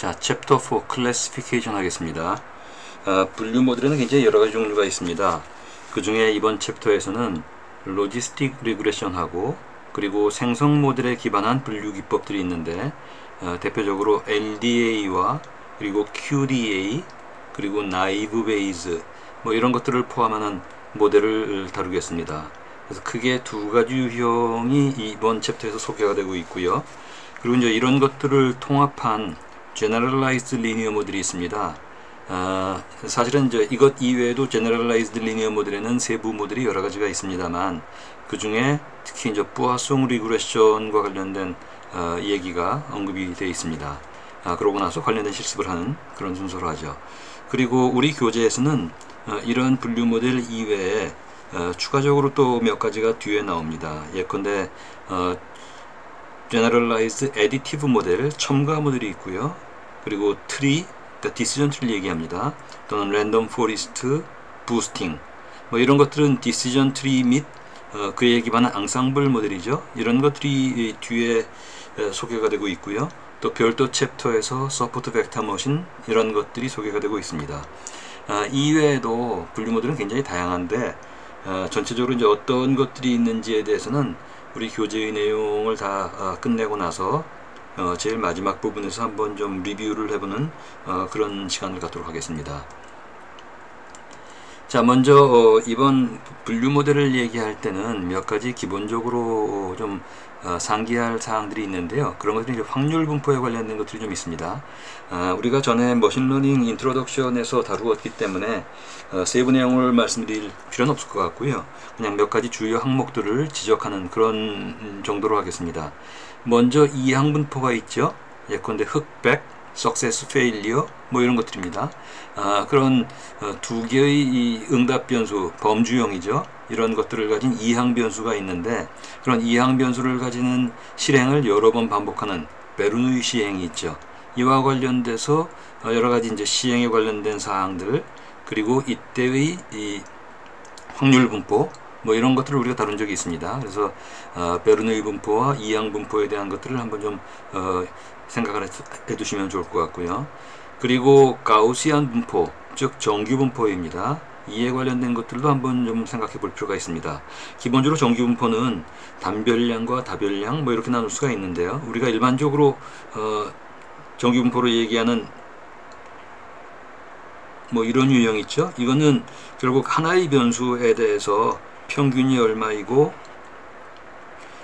자, 챕터 4 클래시피케이션 하겠습니다. 분류 모델에는 굉장히 여러가지 종류가 있습니다. 그 중에 이번 챕터에서는 로지스틱 리그레션하고 그리고 생성 모델에 기반한 분류 기법들이 있는데 대표적으로 LDA와 그리고 QDA 그리고 나이브 베이즈 뭐 이런 것들을 포함하는 모델을 다루겠습니다. 그래서 크게 두 가지 유형이 이번 챕터에서 소개가 되고 있고요. 그리고 이제 이런 것들을 통합한 Generalized Linear 모델이 있습니다. 사실은 이제 이것 이외에도 Generalized Linear 모델에는 세부 모델이 여러 가지가 있습니다만 그 중에 특히 이제 뿌아송 리그레션과 관련된 얘기가 언급이 되어 있습니다. 그러고 나서 관련된 실습을 하는 그런 순서로 하죠. 그리고 우리 교재에서는 이런 분류 모델 이외에 추가적으로 또 몇 가지가 뒤에 나옵니다. 예컨대 Generalized Additive 모델, 첨가 모델이 있고요. 그리고 트리, 그러니까 디시전 트리를 얘기합니다. 또는 랜덤 포리스트, 부스팅 뭐 이런 것들은 디시전 트리 및 그에 기반한 앙상블 모델이죠. 이런 것들이 뒤에 소개가 되고 있고요. 또 별도 챕터에서 서포트 벡터 머신 이런 것들이 소개가 되고 있습니다. 이외에도 분류 모델은 굉장히 다양한데 전체적으로 이제 어떤 것들이 있는지에 대해서는 우리 교재의 내용을 다 끝내고 나서 제일 마지막 부분에서 한번 좀 리뷰를 해보는 그런 시간을 갖도록 하겠습니다. 자, 먼저 이번 분류 모델을 얘기할 때는 몇 가지 기본적으로 좀 상기할 사항들이 있는데요. 그런 것들이 이제 확률 분포에 관련된 것들이 좀 있습니다. 우리가 전에 머신러닝 인트로덕션에서 다루었기 때문에 세부 내용을 말씀드릴 필요는 없을 것 같고요. 그냥 몇 가지 주요 항목들을 지적하는 그런 정도로 하겠습니다. 먼저 이항 분포가 있죠. 예컨대 흑백, 석세스 페일리어 뭐 이런 것들입니다. 그런 두 개의 이 응답 변수, 범주형이죠. 이런 것들을 가진 이항 변수가 있는데 그런 이항 변수를 가지는 실행을 여러 번 반복하는 베르누이 시행이 있죠. 이와 관련돼서 여러 가지 이제 시행에 관련된 사항들 그리고 이때의 이 확률 분포 뭐 이런 것들을 우리가 다룬 적이 있습니다. 그래서 베르누이 분포와 이항 분포에 대한 것들을 한번 좀 생각을 해 두시면 좋을 것 같고요. 그리고 가우시안 분포, 즉 정규 분포입니다. 이에 관련된 것들도 한번 좀 생각해 볼 필요가 있습니다. 기본적으로 정규 분포는 단별량과 다별량 뭐 이렇게 나눌 수가 있는데요. 우리가 일반적으로 정규 분포로 얘기하는 뭐 이런 유형 있죠. 이거는 결국 하나의 변수에 대해서 평균이 얼마이고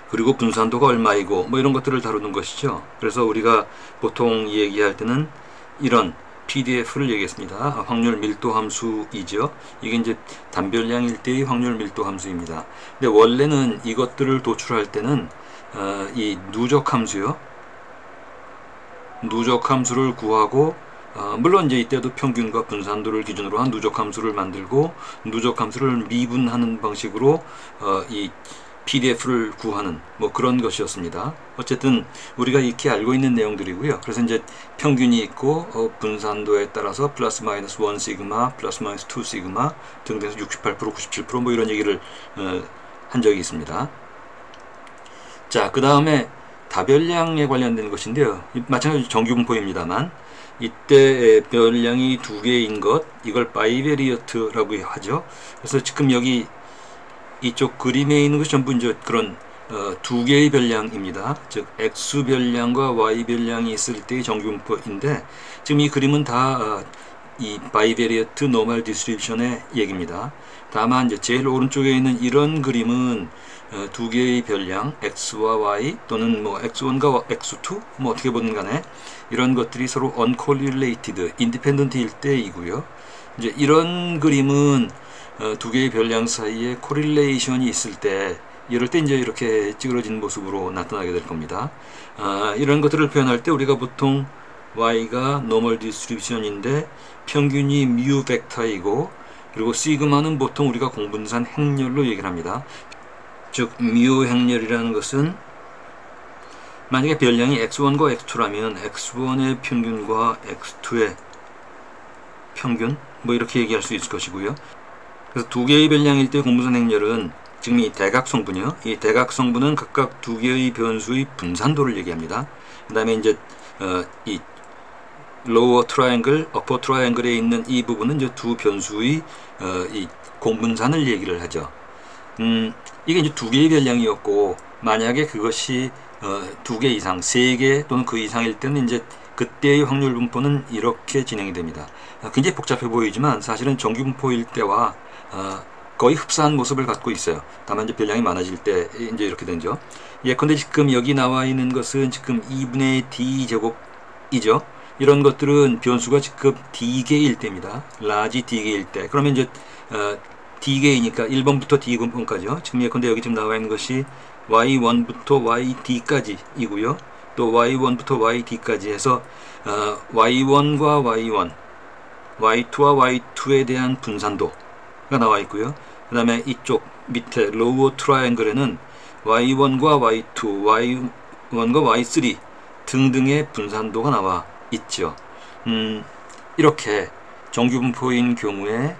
그리고 분산도가 얼마이고 뭐 이런 것들을 다루는 것이죠. 그래서 우리가 보통 얘기할 때는 이런 PDF를 얘기했습니다. 확률 밀도 함수이죠. 이게 이제 단별량일 때의 확률 밀도 함수입니다. 근데 원래는 이것들을 도출할 때는 이 누적 함수요. 누적 함수를 구하고 물론 이제 이때도 평균과 분산도를 기준으로 한 누적 함수를 만들고 누적 함수를 미분하는 방식으로 이 PDF를 구하는 뭐 그런 것이었습니다. 어쨌든 우리가 이렇게 알고 있는 내용들이고요. 그래서 이제 평균이 있고 분산도에 따라서 플러스 마이너스 1 시그마, 플러스 마이너스 2 시그마 등등해서 68%, 97% 뭐 이런 얘기를 한 적이 있습니다. 자, 그 다음에 다별량에 관련된 것인데요. 마찬가지로 정규 분포입니다만 이때 별량이 두 개인 것, 이걸 바이베리어트라고 하죠. 그래서 지금 여기 이쪽 그림에 있는 것이 전부 이제 그런 두 개의 별량입니다. 즉 X 별량과 Y 별량이 있을 때의 정규 분포인데 지금 이 그림은 다 이 바이베리어트 노멀 디스트리뷰션의 얘기입니다. 다만 이제 제일 오른쪽에 있는 이런 그림은 두 개의 별량 X와 Y 또는 뭐 X1과 X2 뭐 어떻게 보든 간에 이런 것들이 서로 uncorrelated, independent일 때이고요. 이제 이런 그림은 두 개의 별량 사이에 코릴레이션이 있을 때 이럴 때 이제 이렇게 찌그러진 모습으로 나타나게 될 겁니다. 이런 것들을 표현할 때 우리가 보통 y가 노멀 디스트리뷰션인데 평균이 뮤 벡터이고 그리고 시그마는 보통 우리가 공분산 행렬로 얘기를 합니다. 즉 뮤 행렬이라는 것은 만약에 별량이 x1과 x2라면 x1의 평균과 x2의 평균 뭐 이렇게 얘기할 수 있을 것이고요. 그래서 두 개의 별량일 때 공분산 행렬은 지금 이 대각성분이요. 이 대각성분은 각각 두 개의 변수의 분산도를 얘기합니다. 그 다음에 이제 이 lower triangle, upper triangle에 있는 이 부분은 이제 두 변수의 이 공분산을 얘기를 하죠. 이게 이제 두 개의 변량이었고, 만약에 그것이 두 개 이상, 세 개 또는 그 이상일 때는 이제 그때의 확률 분포는 이렇게 진행이 됩니다. 굉장히 복잡해 보이지만 사실은 정규 분포일 때와 거의 흡사한 모습을 갖고 있어요. 다만 이제 변량이 많아질 때 이제 이렇게 되죠. 예컨대 지금 여기 나와 있는 것은 지금 2분의 d 제곱이죠. 이런 것들은 변수가 지금 d개일 때입니다. 라지 d개일 때. 그러면 이제 d개이니까 1번부터 d번까지요. 지금 예컨대 여기 지금 나와 있는 것이 y1부터 yd까지 이고요. 또 y1부터 yd까지 해서 y1과 y1, y2와 y2에 대한 분산도가 나와 있고요. 그 다음에 이쪽 밑에 로우 트라이앵글에는 y1과 y2, y1과 y3 등등의 분산도가 나와 있죠. 이렇게 정규분포인 경우에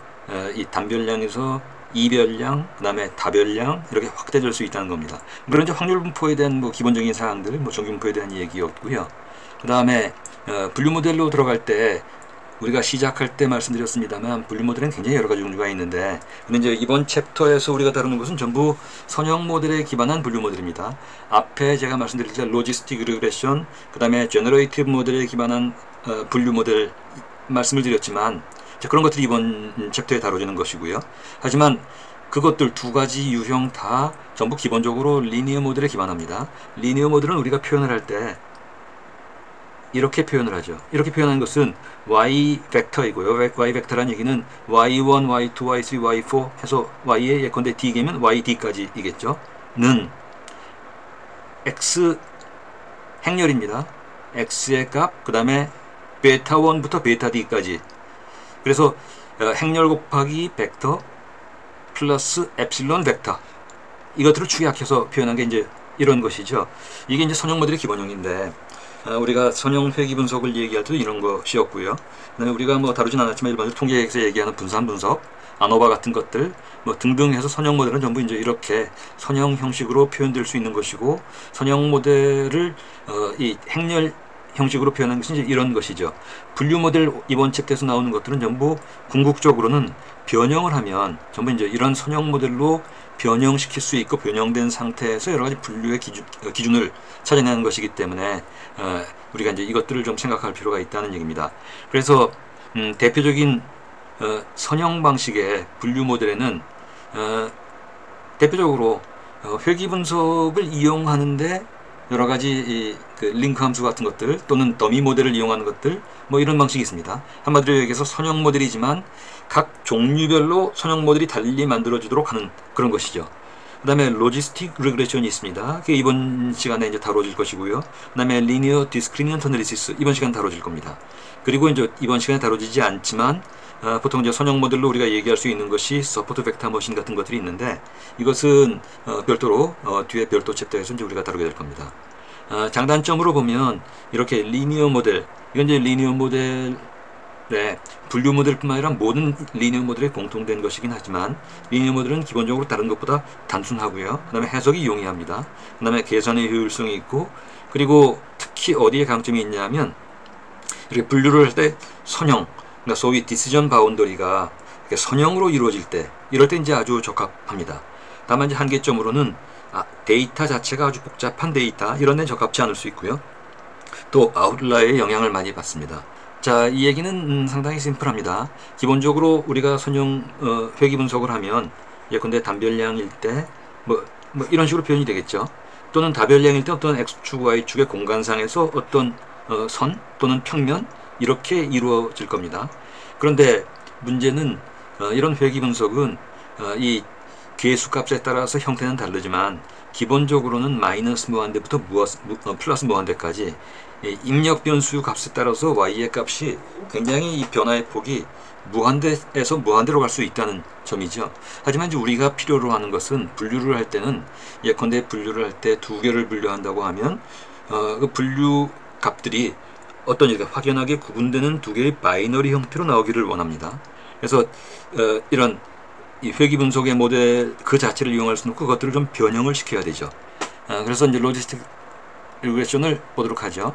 이 단별량에서 이별량, 그 다음에 다별량 이렇게 확대될 수 있다는 겁니다. 물론 이제 확률분포에 대한 뭐 기본적인 사항들, 뭐 정규분포에 대한 얘기였고요. 그 다음에 분류 모델로 들어갈 때 우리가 시작할 때 말씀드렸습니다만 분류 모델은 굉장히 여러 가지 종류가 있는데, 근데 이제 이번 챕터에서 우리가 다루는 것은 전부 선형 모델에 기반한 분류 모델입니다. 앞에 제가 말씀드릴 때 로지스틱 리그레션, 그 다음에 제너레이티브 모델에 기반한 분류 모델 말씀을 드렸지만, 그런 것들이 이번 챕터에 다뤄지는 것이고요. 하지만 그것들 두 가지 유형 다 전부 기본적으로 리니어 모델에 기반합니다. 리니어 모델은 우리가 표현을 할 때 이렇게 표현을 하죠. 이렇게 표현하는 것은 y 벡터이고요. y 벡터라는 얘기는 y1, y2, y3, y4 해서 y의 예컨대 d개면 yd까지 이겠죠. 는 x 행렬입니다. x의 값, 그 다음에 베타 1부터 베타 d까지. 그래서 행렬 곱하기 벡터 플러스 엡실론 벡터, 이것들을 축약해서 표현한 게 이제 이런 것이죠. 이게 이제 선형 모델의 기본형인데, 우리가 선형 회귀 분석을 얘기할 때도 이런 것이었고요. 그다음에 우리가 뭐 다루진 않았지만 일반적으로 통계에서 얘기하는 분산 분석, 아노바 같은 것들 뭐 등등 해서 선형 모델은 전부 이제 이렇게 선형 형식으로 표현될 수 있는 것이고, 선형 모델을 이 행렬 형식으로 표현하는 것이 이제 이런 것이죠. 분류 모델 이번 챕터에서 나오는 것들은 전부 궁극적으로는 변형을 하면 전부 이제 이런 선형 모델로 변형시킬 수 있고, 변형된 상태에서 여러 가지 분류의 기준을 찾아내는 것이기 때문에 우리가 이제 이것들을 좀 생각할 필요가 있다는 얘기입니다. 그래서 대표적인 선형 방식의 분류 모델에는 대표적으로 회귀 분석을 이용하는데 여러 가지 그 링크 함수 같은 것들 또는 더미 모델을 이용하는 것들, 뭐 이런 방식이 있습니다. 한마디로 얘기해서 선형 모델이지만 각 종류별로 선형 모델이 달리 만들어지도록 하는 그런 것이죠. 그 다음에 로지스틱 리그레션이 있습니다. 그게 이번 시간에 이제 다뤄질 것이고요. 그 다음에 리니어 디스크리미넌트 애널리시스 이번 시간 다뤄질 겁니다. 그리고 이제 이번 시간에 다뤄지지 않지만 보통 이제 선형 모델로 우리가 얘기할 수 있는 것이 서포트 벡터 머신 같은 것들이 있는데, 이것은 별도로 뒤에 별도 챕터에서 이제 우리가 다루게 될 겁니다. 장단점으로 보면 이렇게 리니어 모델, 이건 이제 리니어 모델의 분류 모델뿐만 아니라 모든 리니어 모델에 공통된 것이긴 하지만, 리니어 모델은 기본적으로 다른 것보다 단순하고요. 그 다음에 해석이 용이합니다. 그 다음에 계산의 효율성이 있고, 그리고 특히 어디에 강점이 있냐면 이렇게 분류를 할 때 선형, 그러니까 소위 디시전 바운더리가 선형으로 이루어질 때, 이럴 때 이제 아주 적합합니다. 다만 이제 한계점으로는 데이터 자체가 아주 복잡한 데이터, 이런 데는 적합치 않을 수 있고요. 또 아웃라이어의 영향을 많이 받습니다. 자, 이 얘기는 상당히 심플합니다. 기본적으로 우리가 선형 회귀 분석을 하면 예컨대 단별량일 때 뭐 이런 식으로 표현이 되겠죠. 또는 다별량일 때 어떤 x축, y축의 공간상에서 어떤 선 또는 평면, 이렇게 이루어질 겁니다. 그런데 문제는 이런 회귀 분석은 이 개수 값에 따라서 형태는 다르지만 기본적으로는 마이너스 무한대부터 플러스 무한대까지 입력 변수 값에 따라서 y의 값이 굉장히 이 변화의 폭이 무한대에서 무한대로 갈 수 있다는 점이죠. 하지만 이제 우리가 필요로 하는 것은 분류를 할 때는, 예컨대 분류를 할 때 두 개를 분류한다고 하면 그 분류 값들이 어떤 이렇게 확연하게 구분되는 두 개의 바이너리 형태로 나오기를 원합니다. 그래서 이런 이 회귀 분석의 모델 그 자체를 이용할 수는 없고 그것들을 좀 변형을 시켜야 되죠. 그래서 이제 로지스틱 리그레션을 보도록 하죠.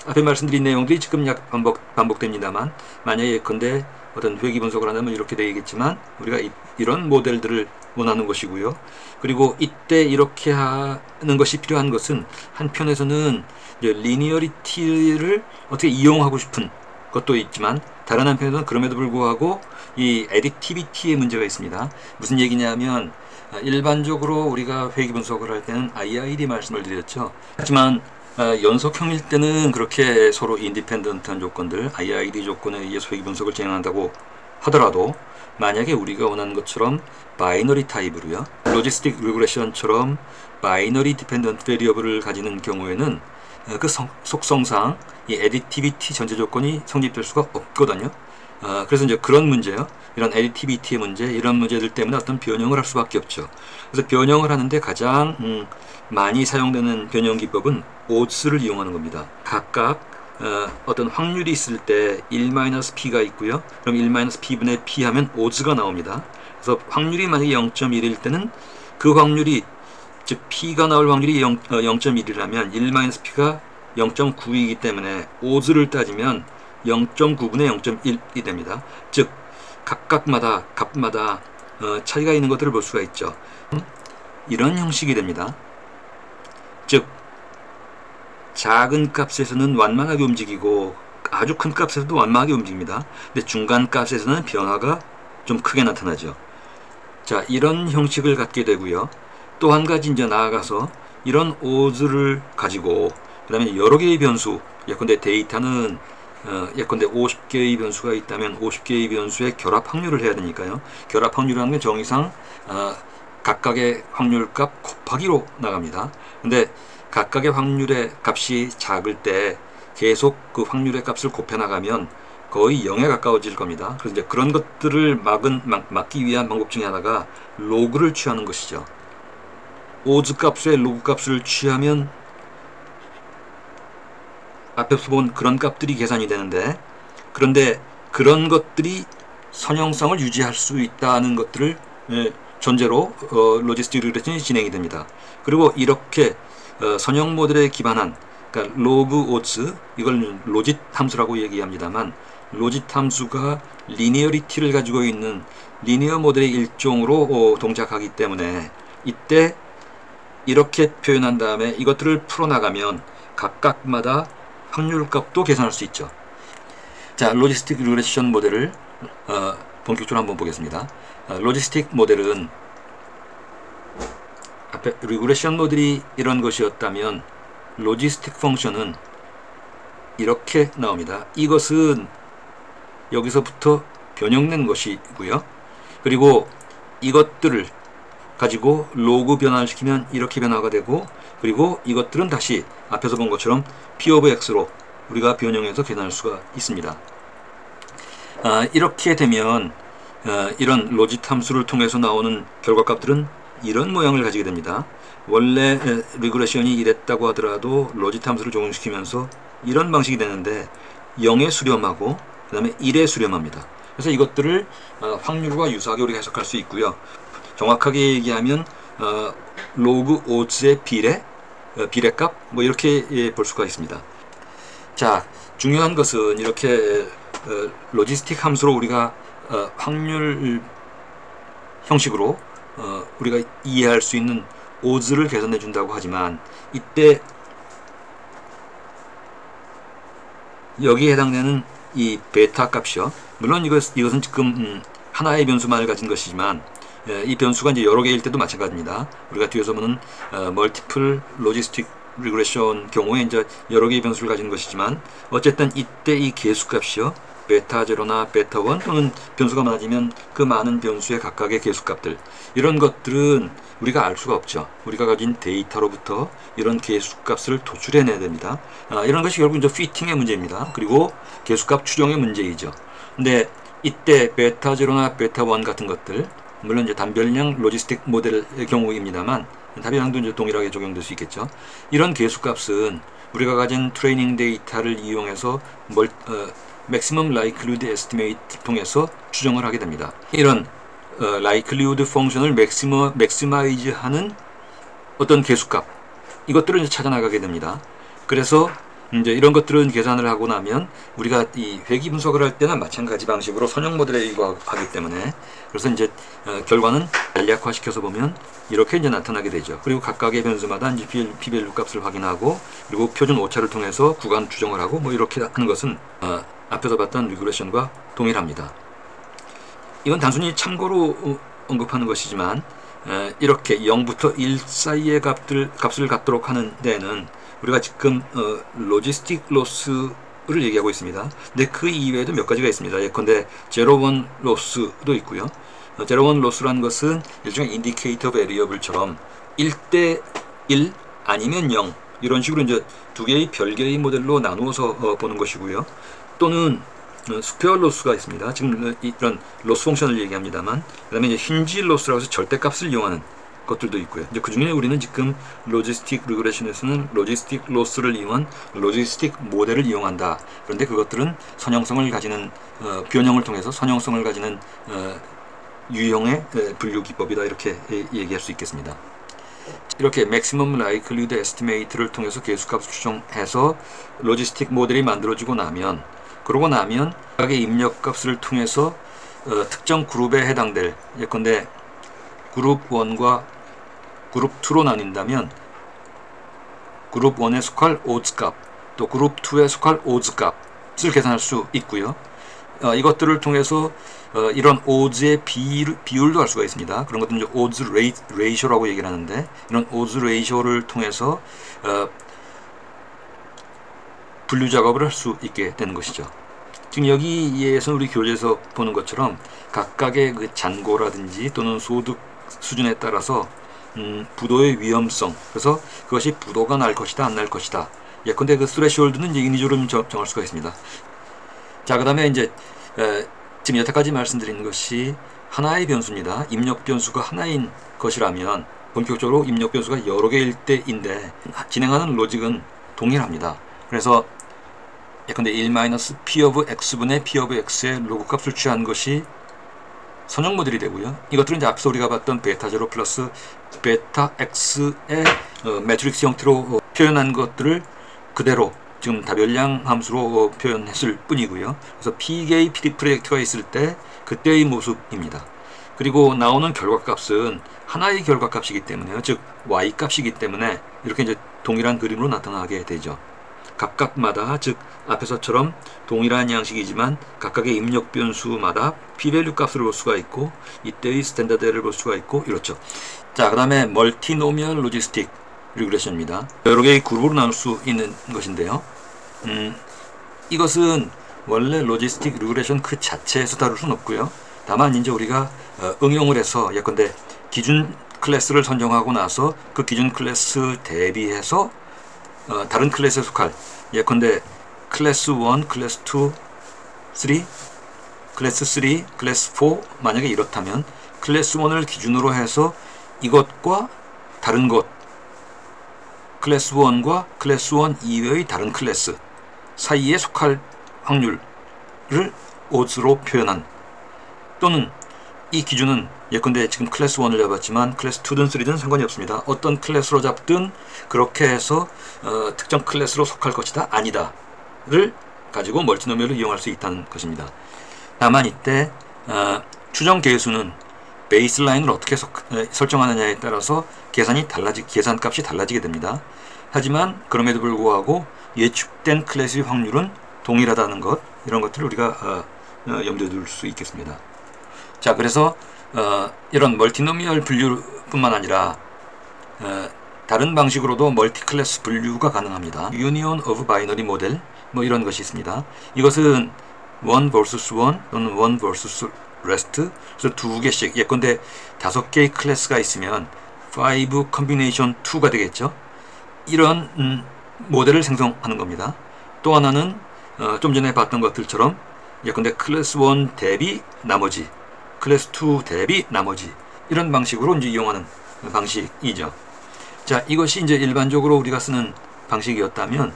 앞에 말씀드린 내용들이 지금 약 반복됩니다만, 만약에 예컨대 어떤 회귀 분석을 한다면 이렇게 되겠지만, 우리가 이런 모델들을 원하는 것이고요. 그리고 이때 이렇게 하는 것이 필요한 것은 한편에서는 이제 리니어리티를 어떻게 이용하고 싶은 것도 있지만, 다른 한편에서는 그럼에도 불구하고 이 에디티비티의 문제가 있습니다. 무슨 얘기냐면, 일반적으로 우리가 회귀 분석을 할 때는 IID 말씀을 드렸죠. 하지만 연속형일 때는 그렇게 서로 인디펜던트한 조건들, IID 조건에 의해서 회귀 분석을 진행한다고 하더라도, 만약에 우리가 원하는 것처럼 바이너리 타입으로요, 로지스틱 리그레션처럼 바이너리 디펜던트 베리어블을 가지는 경우에는 그 속성상 이 에디티비티 전제 조건이 성립될 수가 없거든요. 그래서 이제 그런 문제요, 이런 에디티비티의 문제, 이런 문제들 때문에 어떤 변형을 할 수밖에 없죠. 그래서 변형을 하는데 가장 많이 사용되는 변형 기법은 odds를 이용하는 겁니다. 각각 어떤 확률이 있을 때 1-p가 있고요. 그럼 1-p분의 p 하면 odds가 나옵니다. 그래서 확률이 만약에 0.1일 때는 그 확률이, 즉 p가 나올 확률이 0.1이라면 1-p가 0.9이기 때문에 odds를 따지면 0.9분의 0.1이 됩니다. 즉 각각마다 값마다 차이가 있는 것들을 볼 수가 있죠. 이런 형식이 됩니다. 즉 작은 값에서는 완만하게 움직이고 아주 큰 값에서도 완만하게 움직입니다. 근데 중간 값에서는 변화가 좀 크게 나타나죠. 자, 이런 형식을 갖게 되고요. 또 한 가지 이제 나아가서 이런 odds를 가지고 그 다음에 여러 개의 변수, 예컨대 데이터는 예컨대 50개의 변수가 있다면 50개의 변수의 결합 확률을 해야 되니까요. 결합 확률이라는 건 정의상 각각의 확률값 곱하기로 나갑니다. 근데 각각의 확률의 값이 작을 때 계속 그 확률의 값을 곱해 나가면 거의 0에 가까워질 겁니다. 그래서 이제 그런 것들을 막기 위한 방법 중에 하나가 로그를 취하는 것이죠. odds 값에 로그 값을 취하면 앞에서 본 그런 값들이 계산이 되는데, 그런데 그런 것들이 선형성을 유지할 수 있다는 것들을 전제로 로지스틱 리그레션이 진행이 됩니다. 그리고 이렇게 선형 모델에 기반한, 그러니까 로그 odds, 이걸 로짓 함수라고 얘기합니다만, 로짓 함수가 리니어리티를 가지고 있는 리니어 모델의 일종으로 동작하기 때문에 이때 이렇게 표현한 다음에 이것들을 풀어나가면 각각마다 확률값도 계산할 수 있죠. 자, 로지스틱 리그레션 모델을 본격적으로 한번 보겠습니다. 로지스틱 모델은 앞에 리그레션 모델이 이런 것이었다면 로지스틱 펑션은 이렇게 나옵니다. 이것은 여기서부터 변형된 것이고요. 그리고 이것들을 가지고 로그 변화를 시키면 이렇게 변화가 되고, 그리고 이것들은 다시 앞에서 본 것처럼 p of x로 우리가 변형해서 계산할 수가 있습니다. 이렇게 되면 이런 로짓 함수를 통해서 나오는 결과값들은 이런 모양을 가지게 됩니다. 원래 리그레션이 이랬다고 하더라도 로짓 함수를 적용시키면서 이런 방식이 되는데 0에 수렴하고 그 다음에 1에 수렴합니다. 그래서 이것들을 확률과 유사하게 우리가 해석할 수 있고요. 정확하게 얘기하면 로그 odds의 비례값 뭐 이렇게 볼 수가 있습니다. 자, 중요한 것은 이렇게 로지스틱 함수로 우리가 확률 형식으로 우리가 이해할 수 있는 odds를 계산해 준다고 하지만, 이때 여기에 해당되는 이 베타 값이요, 물론 이것은 지금 하나의 변수만을 가진 것이지만 이 변수가 이제 여러 개일 때도 마찬가지입니다. 우리가 뒤에서 보는 멀티플 로지스틱 리그레션 경우에 이제 여러 개의 변수를 가진 것이지만, 어쨌든 이때 이 계수값이요, 베타 0나 베타 1 또는 변수가 많아지면 그 많은 변수의 각각의 계수값들, 이런 것들은 우리가 알 수가 없죠. 우리가 가진 데이터로부터 이런 계수값을 도출해내야 됩니다. 이런 것이 결국 이제 피팅의 문제입니다. 그리고 계수값 추정의 문제이죠. 근데 이때 베타 0나 베타 1 같은 것들, 물론 이제 단별량 로지스틱 모델의 경우입니다만 단별량도 이제 동일하게 적용될 수 있겠죠. 이런 계수값은 우리가 가진 트레이닝 데이터를 이용해서 maximum likelihood estimate 통해서 추정을 하게 됩니다. 이런 likelihood 펑션을 maximize 하는 어떤 계수값, 이것들을 이제 찾아 나가게 됩니다. 그래서 이제 이런 것들은 계산을 하고 나면 우리가 이 회귀 분석을 할 때는 마찬가지 방식으로 선형 모델에 의거하기 때문에 그래서 이제 결과는 간략화시켜서 보면 이렇게 이제 나타나게 되죠. 그리고 각각의 변수마다 이제 p-밸류 값을 확인하고 그리고 표준 오차를 통해서 구간 추정을 하고 뭐 이렇게 하는 것은 앞에서 봤던 리그레션과 동일합니다. 이건 단순히 참고로 언급하는 것이지만 이렇게 0부터 1 사이의 값을 갖도록 하는 데에는 우리가 지금 로지스틱 로스를 얘기하고 있습니다. 근데 그 이외에도 몇 가지가 있습니다. 예컨대 제로원 로스도 있고요. 제로원 로스라는 것은 일종의 인디케이터 베리어블처럼 1대 1 아니면 0 이런 식으로 이제 두 개의 별개의 모델로 나누어서 보는 것이고요. 또는 스퀘어 로스가 있습니다. 지금 이런 로스 펑션을 얘기합니다만, 그 다음에 이제 힌지 로스라고 해서 절대값을 이용하는 것들도 있고요. 이제 그 중에 우리는 지금 로지스틱 리그레션에서는 로지스틱 로스를 이용한 로지스틱 모델을 이용한다. 그런데 그것들은 선형성을 가지는 변형을 통해서 선형성을 가지는 유형의 분류 기법이다, 이렇게 얘기할 수 있겠습니다. 이렇게 maximum likelihood estimate를 통해서 계수값을 추정해서 로지스틱 모델이 만들어지고 나면, 그러고 나면 각각의 입력값을 통해서 특정 그룹에 해당될, 예컨대 그룹 1과 그룹 2로 나뉜다면 그룹 1에 속할 odds 값, 또 그룹 2에 속할 odds 값을 계산할 수 있고요. 이것들을 통해서 이런 odds의 비율도 알 수가 있습니다. 그런 것들은 이제 odds ratio라고 얘기를 하는데, 이런 odds ratio를 통해서 분류 작업을 할 수 있게 되는 것이죠. 지금 여기에서 우리 교재에서 보는 것처럼 각각의 그 잔고라든지 또는 소득 수준에 따라서 부도의 위험성, 그래서 그것이 부도가 날 것이다 안 날 것이다, 예컨대 그 스레시홀드는 이제 인위적으로 정할 수가 있습니다. 자, 그 다음에 이제 지금 여태까지 말씀드린 것이 하나의 변수입니다. 입력 변수가 하나인 것이라면 본격적으로 입력 변수가 여러 개일 때인데 진행하는 로직은 동일합니다. 그래서 예컨대 1-p of x분의 p of x의 로그 값을 취한 것이 선형 모델이 되고요. 이것들은 이제 앞서 우리가 봤던 베타 제로 플러스 베타 x의 매트릭스 형태로 표현한 것들을 그대로 지금 다별량 함수로 표현했을 뿐이고요. 그래서 p개의 프로젝트가 있을 때 그때의 모습입니다. 그리고 나오는 결과값은 하나의 결과값이기 때문에요. 즉 y 값이기 때문에 이렇게 이제 동일한 그림으로 나타나게 되죠. 각각마다, 즉 앞에서처럼 동일한 양식이지만 각각의 입력 변수마다 p-밸류 값을 볼 수가 있고 이때의 스탠다드를 볼 수가 있고 이렇죠. 자, 그 다음에 멀티노미얼 로지스틱 리그레션입니다. 여러 개의 그룹으로 나눌 수 있는 것인데요. 이것은 원래 로지스틱 리그레션 그 자체에서 다룰 수는 없고요. 다만 이제 우리가 응용을 해서 예컨대 기준 클래스를 선정하고 나서 그 기준 클래스 대비해서 다른 클래스에 속할, 예컨대 클래스 1, 클래스 2, 3, 클래스 3, 클래스 4 만약에 이렇다면 클래스 1을 기준으로 해서 이것과 다른 것, 클래스 1과 클래스 1 이외의 다른 클래스 사이에 속할 확률을 odds로 표현한, 또는 이 기준은 예컨대 지금 클래스 1을 잡았지만 클래스 2든 3든 상관이 없습니다. 어떤 클래스로 잡든 그렇게 해서 특정 클래스로 속할 것이다 아니다 를 가지고 멀티노미얼을 이용할 수 있다는 것입니다. 다만 이때 추정 계수는 베이스라인을 어떻게 설정하느냐에 따라서 계산값이 달라지게 됩니다. 하지만 그럼에도 불구하고 예측된 클래스의 확률은 동일하다는 것, 이런 것들을 우리가 염두에 둘 수 있겠습니다. 자, 그래서 이런 멀티노미얼 분류뿐만 아니라 다른 방식으로도 멀티클래스 분류가 가능합니다. Union of Binary Model 뭐 이런 것이 있습니다. 이것은 1 vs 1 또는 1 vs rest, 그래서 두 개씩, 예컨대 5개의 클래스가 있으면 5 combination 2가 되겠죠. 이런 모델을 생성하는 겁니다. 또 하나는 좀 전에 봤던 것들처럼 예컨대 클래스 1 대비 나머지, 클래스 2 대비 나머지, 이런 방식으로 이제 이용하는 방식이죠. 자, 이것이 이제 일반적으로 우리가 쓰는 방식이었다면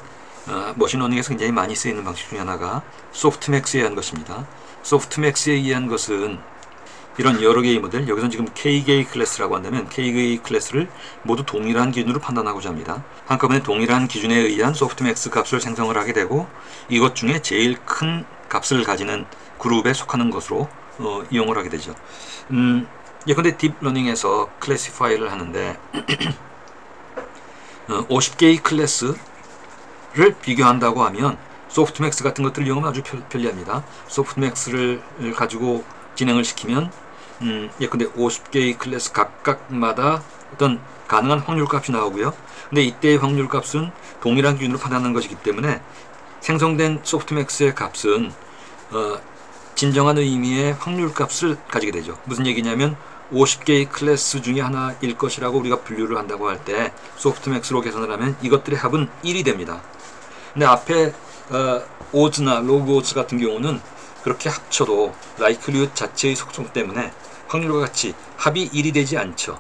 머신러닝에서 굉장히 많이 쓰이는 방식 중에 하나가 소프트맥스에 의한 것입니다. 소프트맥스에 의한 것은 이런 여러 개의 모델, 여기서는 지금 K개의 클래스라고 한다면 K개의 클래스를 모두 동일한 기준으로 판단하고자 합니다. 한꺼번에 동일한 기준에 의한 소프트맥스 값을 생성을 하게 되고 이것 중에 제일 큰 값을 가지는 그룹에 속하는 것으로 이용을 하게 되죠. 예컨대 딥러닝에서 클래시파이를 하는데 50개의 클래스를 비교한다고 하면 소프트맥스 같은 것들을 이용하면 아주 편리합니다. 소프트맥스를 가지고 진행을 시키면 예컨대 50개의 클래스 각각마다 어떤 가능한 확률값이 나오고요. 근데 이때의 확률값은 동일한 기준으로 판단하는 것이기 때문에 생성된 소프트맥스의 값은 진정한 의미의 확률값을 가지게 되죠. 무슨 얘기냐면 50개의 클래스 중에 하나일 것이라고 우리가 분류를 한다고 할 때 소프트맥스로 계산을 하면 이것들의 합은 1이 됩니다. 근데 앞에 오즈나 로그 오즈 같은 경우는 그렇게 합쳐도 라이클리훗 자체의 속성 때문에 확률과 같이 합이 1이 되지 않죠.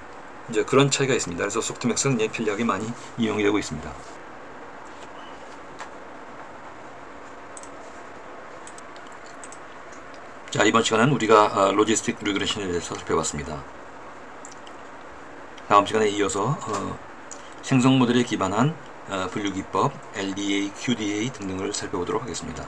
이제 그런 차이가 있습니다. 그래서 소프트맥스는 편리하게 많이 이용이 되고 있습니다. 자, 이번 시간은 우리가 로지스틱 리그레션에 대해서 살펴봤습니다. 다음 시간에 이어서 생성 모델에 기반한 분류기법, LDA, QDA 등등을 살펴보도록 하겠습니다.